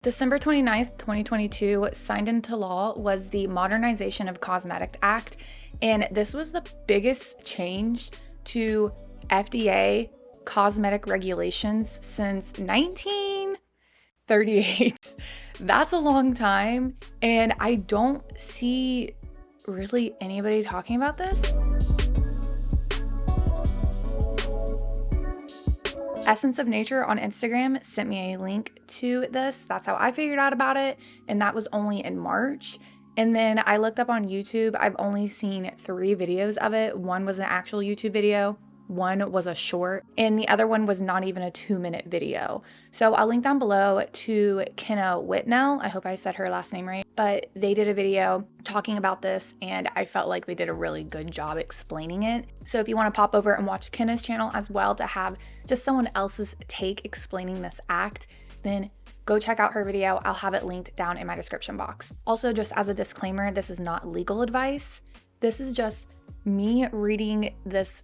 December 29th, 2022, signed into law was the Modernization of Cosmetic Act, and this was the biggest change to FDA cosmetic regulations since 1938. That's a long time, and I don't see really anybody talking about this. Essence of Nature on Instagram sent me a link to this. That's how I figured out about it, and that was only in March. And then I looked up on YouTube. I've only seen 3 videos of it. One was an actual YouTube video, one was a short, and the other one was not even a 2-minute video. So I'll link down below to Kenna Whitnell. I hope I said her last name right. But they did a video talking about this, and I felt like they did a really good job explaining it. So if you want to pop over and watch Kenna's channel as well to have just someone else's take explaining this act, then go check out her video. I'll have it linked down in my description box. Also, just as a disclaimer, this is not legal advice. This is just me reading this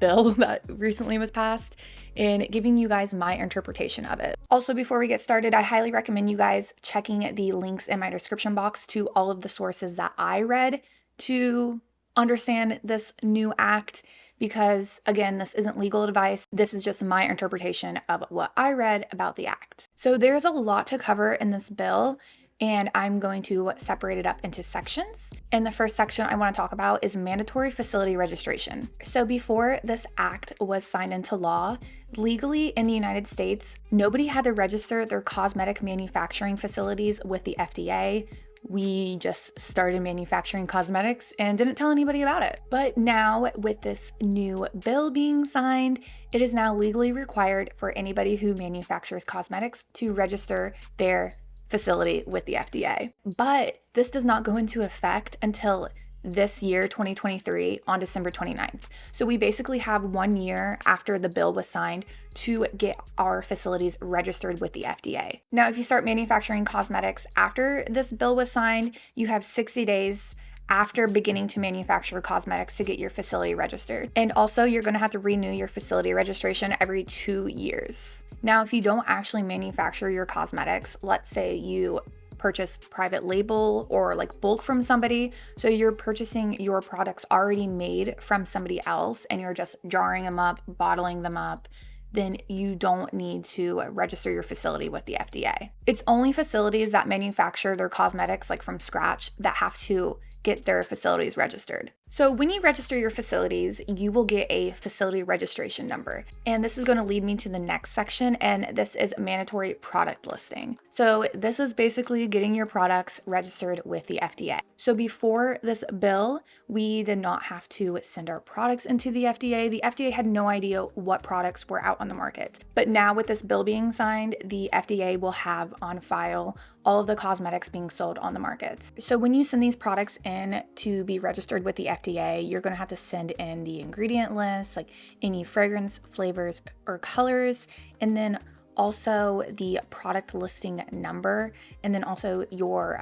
bill that recently was passed and giving you guys my interpretation of it. Also, before we get started, I highly recommend you guys checking the links in my description box to all of the sources that I read to understand this new act, because again, this isn't legal advice. This is just my interpretation of what I read about the act. So there's a lot to cover in this bill, and I'm going to separate it up into sections. And the first section I want to talk about is mandatory facility registration. So before this act was signed into law, legally in the United States, nobody had to register their cosmetic manufacturing facilities with the FDA. We just started manufacturing cosmetics and didn't tell anybody about it. But now with this new bill being signed, it is now legally required for anybody who manufactures cosmetics to register their facility with the FDA. But this does not go into effect until this year, 2023, on December 29th. So we basically have 1 year after the bill was signed to get our facilities registered with the FDA. Now, if you start manufacturing cosmetics after this bill was signed, you have 60 days after beginning to manufacture cosmetics to get your facility registered. And also, you're gonna have to renew your facility registration every 2 years. Now, if you don't actually manufacture your cosmetics, let's say you purchase private label or like bulk from somebody, so you're purchasing your products already made from somebody else and you're just jarring them up, bottling them up, then you don't need to register your facility with the FDA. It's only facilities that manufacture their cosmetics like from scratch that have to get their facilities registered. So when you register your facilities, you will get a facility registration number. And this is going to lead me to the next section, and this is mandatory product listing. So this is basically getting your products registered with the FDA. So before this bill, we did not have to send our products into the FDA. The FDA had no idea what products were out on the market. But now with this bill being signed, the FDA will have on file all of the cosmetics being sold on the markets. So when you send these products in to be registered with the FDA, you're gonna have to send in the ingredient list, like any fragrance, flavors, or colors, and then also the product listing number, and then also your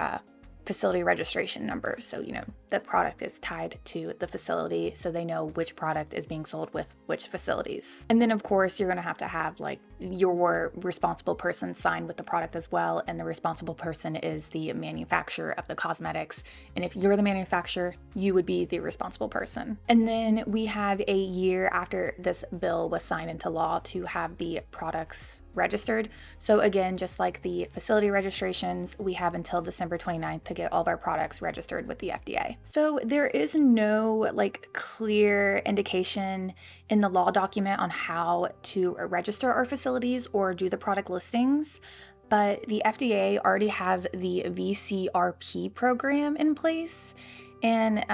facility registration number. So, you know, the product is tied to the facility, so they know which product is being sold with which facilities. And then of course, you're gonna have to have like your responsible person sign with the product as well, and the responsible person is the manufacturer of the cosmetics. And if you're the manufacturer, you would be the responsible person. And then we have a year after this bill was signed into law to have the products registered. So again, just like the facility registrations, we have until December 29th to get all of our products registered with the FDA. So there is no like clear indication in the law document on how to register our facilities or do the product listings, but the FDA already has the VCRP program in place. And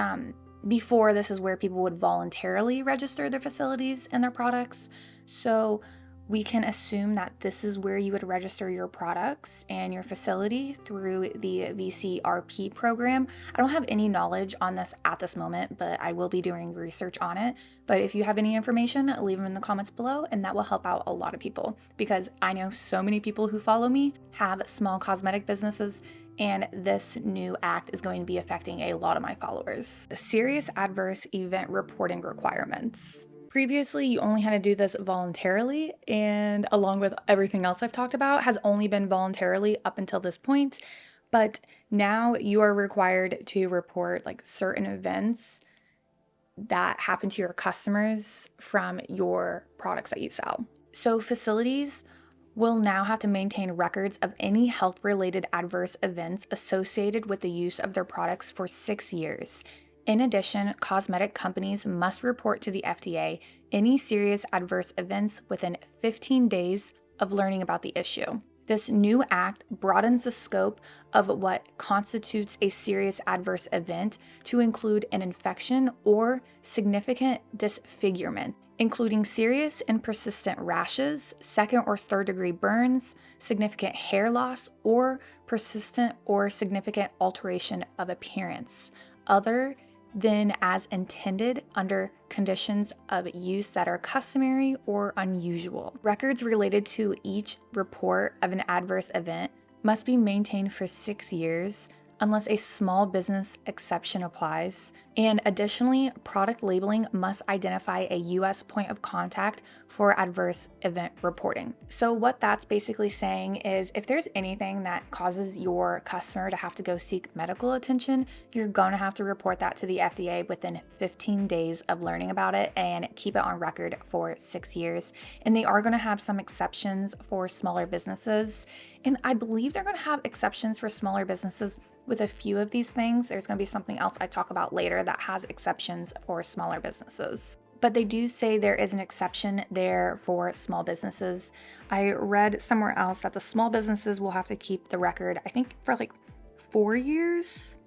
before, this is where people would voluntarily register their facilities and their products. So we can assume that this is where you would register your products and your facility through the VCRP program. I don't have any knowledge on this at this moment, but I will be doing research on it. But if you have any information, leave them in the comments below, and that will help out a lot of people, because I know so many people who follow me have small cosmetic businesses, and this new act is going to be affecting a lot of my followers. Serious adverse event reporting requirements. Previously, you only had to do this voluntarily, and along with everything else I've talked about, has only been voluntarily up until this point. But now you are required to report like certain events that happen to your customers from your products that you sell. So facilities will now have to maintain records of any health-related adverse events associated with the use of their products for 6 years. In addition, cosmetic companies must report to the FDA any serious adverse events within 15 days of learning about the issue. This new act broadens the scope of what constitutes a serious adverse event to include an infection or significant disfigurement, including serious and persistent rashes, second or third degree burns, significant hair loss, or persistent or significant alteration of appearance, other than as intended under conditions of use that are customary or unusual. Records related to each report of an adverse event must be maintained for 6 years unless a small business exception applies. And additionally, product labeling must identify a US point of contact for adverse event reporting. So what that's basically saying is if there's anything that causes your customer to have to go seek medical attention, you're going to have to report that to the FDA within 15 days of learning about it and keep it on record for 6 years. And they are going to have some exceptions for smaller businesses. And I believe they're going to have exceptions for smaller businesses with a few of these things. There's going to be something else I talk about later that has exceptions for smaller businesses. But they do say there is an exception there for small businesses. I read somewhere else that the small businesses will have to keep the record, I think for like 4 years.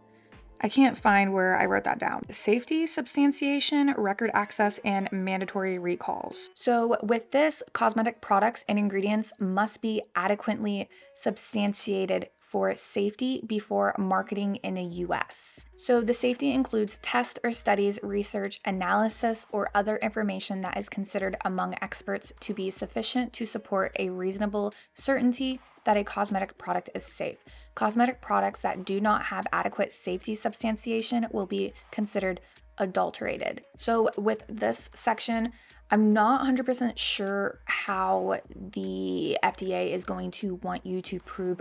I can't find where I wrote that down. Safety, substantiation, record access, and mandatory recalls. So with this, cosmetic products and ingredients must be adequately substantiated for safety before marketing in the US. So the safety includes tests or studies, research, analysis, or other information that is considered among experts to be sufficient to support a reasonable certainty that a cosmetic product is safe. Cosmetic products that do not have adequate safety substantiation will be considered adulterated. So with this section, I'm not 100% sure how the FDA is going to want you to prove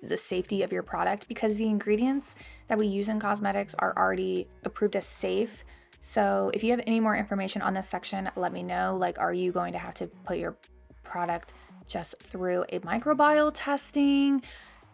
the safety of your product because the ingredients that we use in cosmetics are already approved as safe. So if you have any more information on this section, let me know. Like, are you going to have to put your product just through a microbial testing?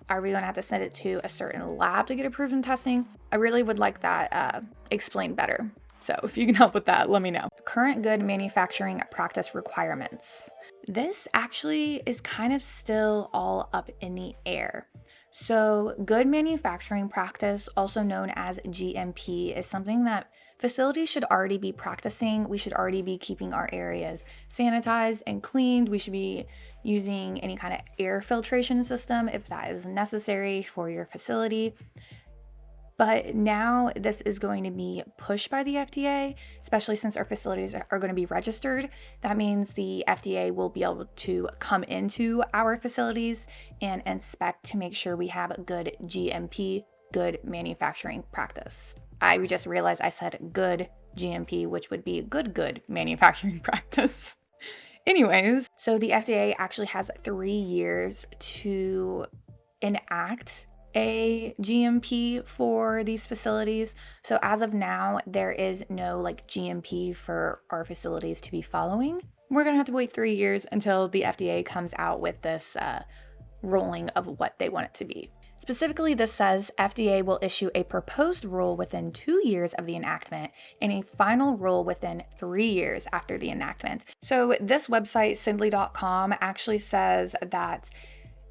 Are we going to have to send it to a certain lab to get approved in testing? I really would like that explained better. So if you can help with that, let me know. Current good manufacturing practice requirements. This actually is kind of still all up in the air. So good manufacturing practice, also known as GMP, is something that facilities should already be practicing. We should already be keeping our areas sanitized and cleaned. We should be using any kind of air filtration system if that is necessary for your facility. But now this is going to be pushed by the FDA, especially since our facilities are going to be registered. That means the FDA will be able to come into our facilities and inspect to make sure we have a good GMP, good manufacturing practice. I just realized I said good GMP, which would be good manufacturing practice. Anyways, so the FDA actually has 3 years to enact a GMP for these facilities. So as of now, there is no like GMP for our facilities to be following. We're gonna have to wait 3 years until the FDA comes out with this ruling of what they want it to be. Specifically, this says FDA will issue a proposed rule within 2 years of the enactment and a final rule within 3 years after the enactment. So this website, Sindley.com, actually says that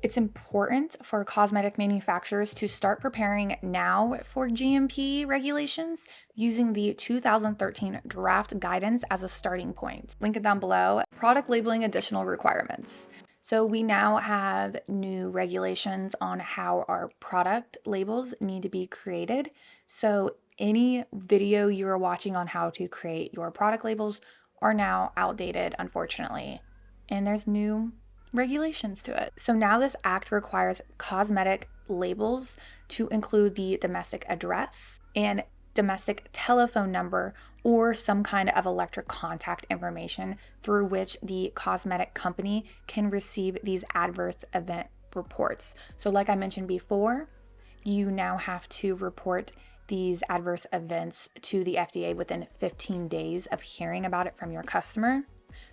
it's important for cosmetic manufacturers to start preparing now for GMP regulations using the 2013 draft guidance as a starting point. Link it down below. Product labeling additional requirements. So we now have new regulations on how our product labels need to be created. So any video you are watching on how to create your product labels are now outdated, unfortunately. And there's new regulations to it. So now this act requires cosmetic labels to include the domestic address and domestic telephone number, or some kind of electric contact information through which the cosmetic company can receive these adverse event reports. So like I mentioned before, you now have to report these adverse events to the FDA within 15 days of hearing about it from your customer.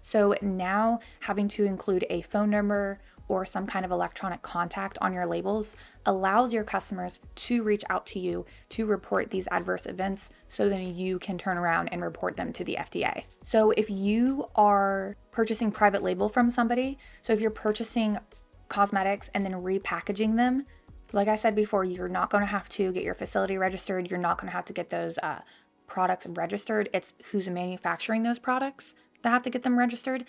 So now having to include a phone number or some kind of electronic contact on your labels allows your customers to reach out to you to report these adverse events so then you can turn around and report them to the FDA. So if you are purchasing private label from somebody, so if you're purchasing cosmetics and then repackaging them, like I said before, you're not going to have to get your facility registered. You're not going to have to get those products registered. It's who's manufacturing those products that have to get them registered.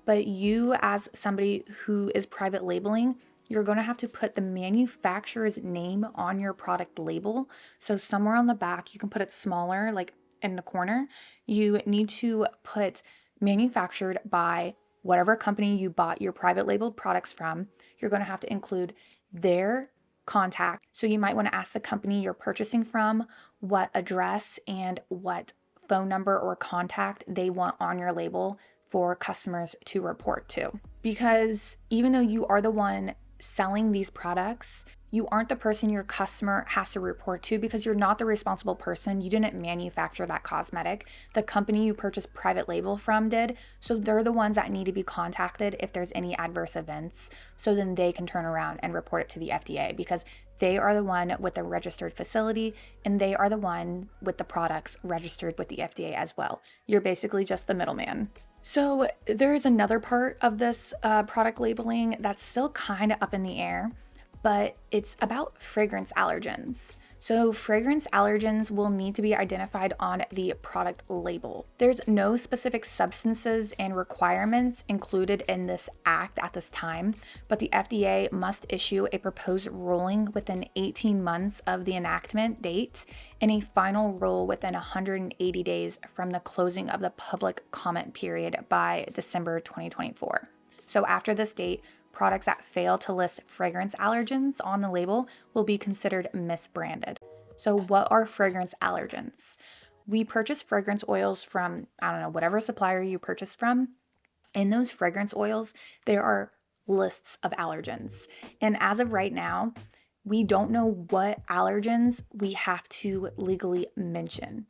But you, as somebody who is private labeling, you're going to have to put the manufacturer's name on your product label. So somewhere on the back, you can put it smaller, like in the corner. You need to put manufactured by whatever company you bought your private labeled products from. You're going to have to include their contact. So you might want to ask the company you're purchasing from what address and what phone number or contact they want on your label for customers to report to. Because even though you are the one selling these products, you aren't the person your customer has to report to because you're not the responsible person. You didn't manufacture that cosmetic. The company you purchased private label from did. So they're the ones that need to be contacted if there's any adverse events. So then they can turn around and report it to the FDA because they are the one with the registered facility and they are the one with the products registered with the FDA as well. You're basically just the middleman. So there is another part of this product labeling that's still kind of up in the air, but it's about fragrance allergens. So fragrance allergens will need to be identified on the product label. There's no specific substances and requirements included in this act at this time, but the FDA must issue a proposed ruling within 18 months of the enactment date and a final rule within 180 days from the closing of the public comment period by December 2024. So after this date, products that fail to list fragrance allergens on the label will be considered misbranded. So what are fragrance allergens? We purchase fragrance oils from, whatever supplier you purchase from. In those fragrance oils, there are lists of allergens. And as of right now, we don't know what allergens we have to legally mention.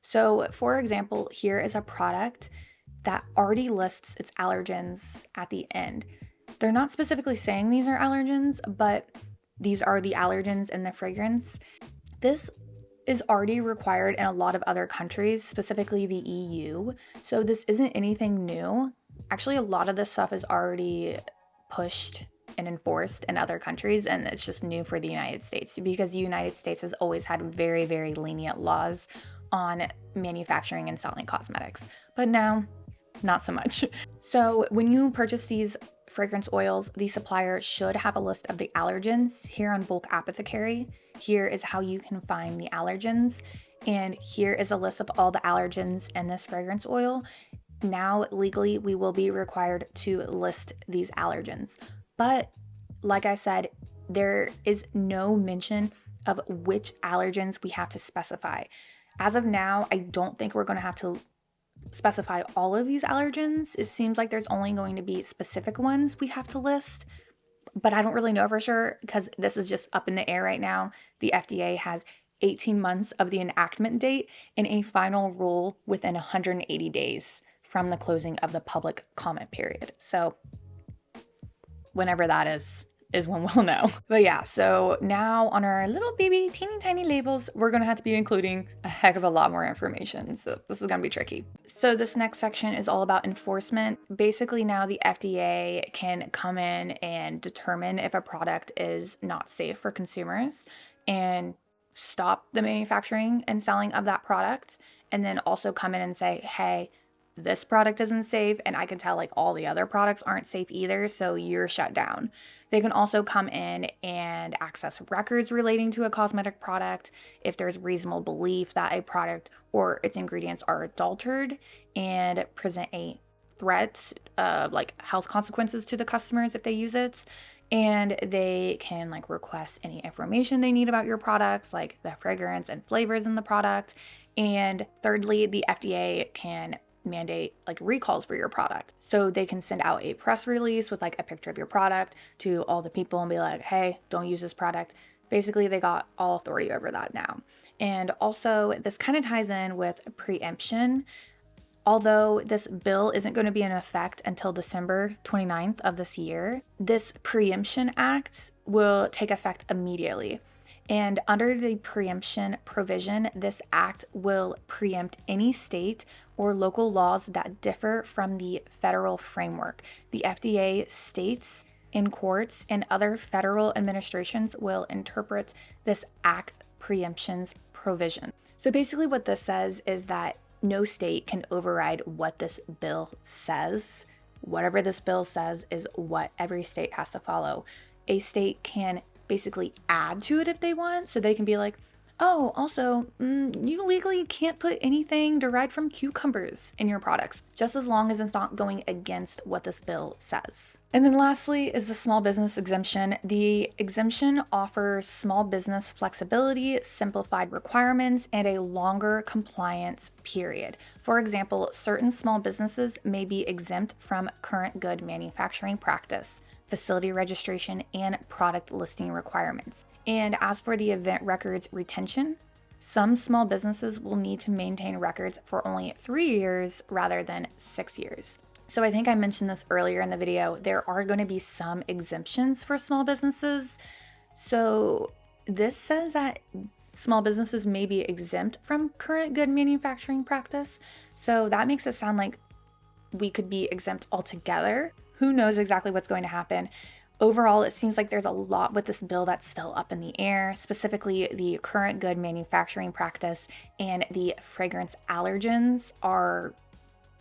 So for example, here is a product that already lists its allergens at the end. They're not specifically saying these are allergens, but these are the allergens in the fragrance. This is already required in a lot of other countries, specifically the EU. So this isn't anything new. Actually, a lot of this stuff is already pushed and enforced in other countries, and it's just new for the United States because the United States has always had very, very lenient laws on manufacturing and selling cosmetics. But now, not so much. So when you purchase these fragrance oils, the supplier should have a list of the allergens here on Bulk Apothecary. Here is how you can find the allergens, and here is a list of all the allergens in this fragrance oil. Now, legally, we will be required to list these allergens. But like I said, there is no mention of which allergens we have to specify. As of now, I don't think we're going to have to specify all of these allergens. It seems like there's only going to be specific ones we have to list, but I don't really know for sure because this is just up in the air right now. The FDA has 18 months of the enactment date and a final rule within 180 days from the closing of the public comment period. So whenever that is when we'll know. But yeah, so now on our little baby teeny tiny labels, we're gonna have to be including a heck of a lot more information. So this is gonna be tricky. So this next section is all about enforcement. Basically now the FDA can come in and determine if a product is not safe for consumers and stop the manufacturing and selling of that product. And then also come in and say, hey, this product isn't safe, and I can tell like all the other products aren't safe either, so you're shut down. They can also come in and access records relating to a cosmetic product if there's reasonable belief that a product or its ingredients are adulterated and present a threat, like health consequences to the customers if they use it. and they can like request any information they need about your products, like the fragrance and flavors in the product. And thirdly, the FDA can mandate like recalls for your product. So they can send out a press release with like a picture of your product to all the people and be like, hey, don't use this product. Basically, they got all authority over that now. And also, this kind of ties in with preemption. Although this bill isn't going to be in effect until December 29th of this year, this Preemption Act will take effect immediately. And under the preemption provision, this act will preempt any state or local laws that differ from the federal framework. The FDA, states, in courts, and other federal administrations will interpret this act preemption's provision. So basically what this says is that no state can override what this bill says. Whatever this bill says is what every state has to follow. A state can basically add to it if they want. So they can be like, oh, also, you legally can't put anything derived from cucumbers in your products, just as long as it's not going against what this bill says. And then lastly is the small business exemption. The exemption offers small business flexibility, simplified requirements, and a longer compliance period. For example, certain small businesses may be exempt from current good manufacturing practice, facility registration, and product listing requirements. And as for the event records retention, some small businesses will need to maintain records for only 3 years rather than 6 years. So I think I mentioned this earlier in the video, there are going to be some exemptions for small businesses. So this says that small businesses may be exempt from current good manufacturing practice. So that makes it sound like we could be exempt altogether. Who knows exactly what's going to happen? Overall, it seems like there's a lot with this bill that's still up in the air, specifically the current good manufacturing practice and the fragrance allergens are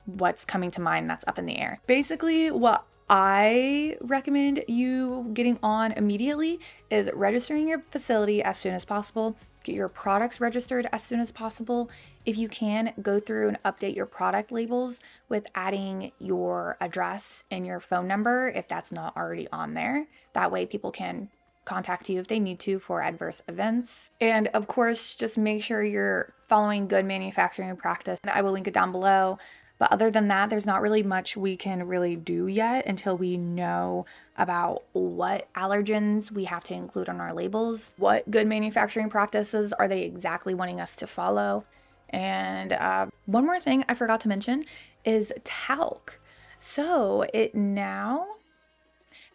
what's coming to mind that's up in the air. Basically, what I recommend you getting on immediately is registering your facility as soon as possible. Get your products registered as soon as possible. If you can, go through and update your product labels with adding your address and your phone number if that's not already on there. That way people can contact you if they need to for adverse events. And of course, just make sure you're following good manufacturing practice. And I will link it down below. But other than that, there's not really much we can really do yet until we know about what allergens we have to include on our labels, what good manufacturing practices are they exactly wanting us to follow. And one more thing I forgot to mention is talc. So the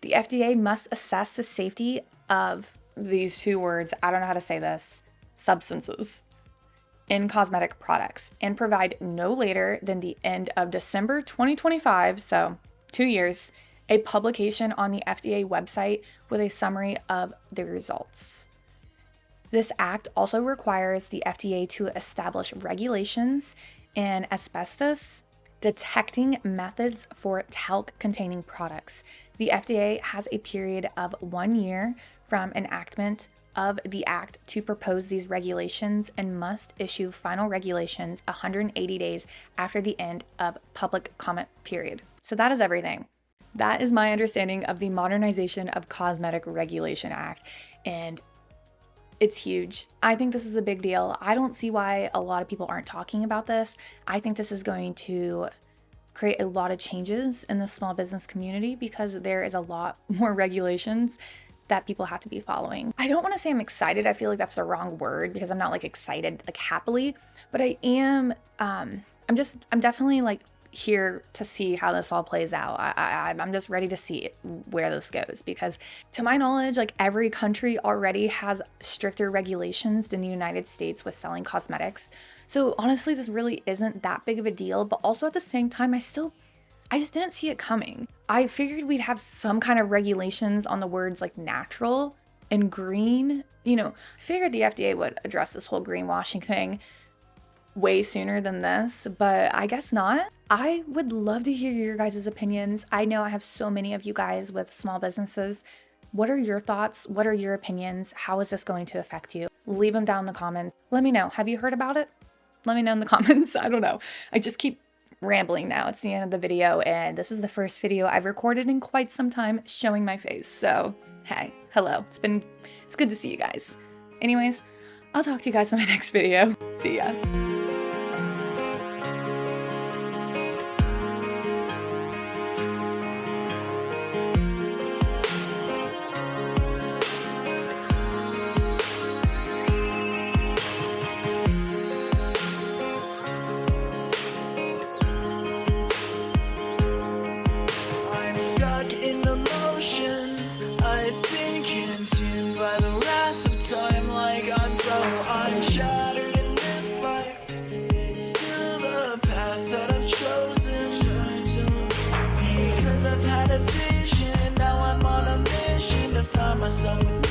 FDA must assess the safety of these two words, I don't know how to say this, substances in cosmetic products and provide no later than the end of December 2025, so 2 years, a publication on the FDA website with a summary of the results. This act also requires the FDA to establish regulations in asbestos detecting methods for talc-containing products. The FDA has a period of 1 year from enactment of the act to propose these regulations and must issue final regulations 180 days after the end of public comment period. So that is everything. That is my understanding of the Modernization of Cosmetic Regulation Act, and it's huge. I think this is a big deal. I don't see why a lot of people aren't talking about this. I think this is going to create a lot of changes in the small business community because there is a lot more regulations that people have to be following. I don't want to say I'm excited. I feel like that's the wrong word because I'm not like excited like happily, but I am I'm definitely like here to see how this all plays out. I'm just ready to see where this goes because to my knowledge, like every country already has stricter regulations than the United States with selling cosmetics. So honestly, this really isn't that big of a deal, but also at the same time, I just didn't see it coming. I figured we'd have some kind of regulations on the words like natural and green. I figured the FDA would address this whole greenwashing thing way sooner than this, but I guess not. I would love to hear your guys' opinions. I know I have so many of you guys with small businesses. What are your thoughts? What are your opinions? How is this going to affect you? Leave them down in the comments. Let me know. Have you heard about it? Let me know in the comments. I don't know. I just keep rambling now. It's the end of the video, and this is the first video I've recorded in quite some time showing my face. So, hey, hello. It's good to see you guys. Anyways, I'll talk to you guys in my next video. See ya. I've been consumed by the wrath of time, like I'm frozen. I'm shattered in this life. It's still the path that I've chosen. Because I've had a vision, now I'm on a mission to find myself.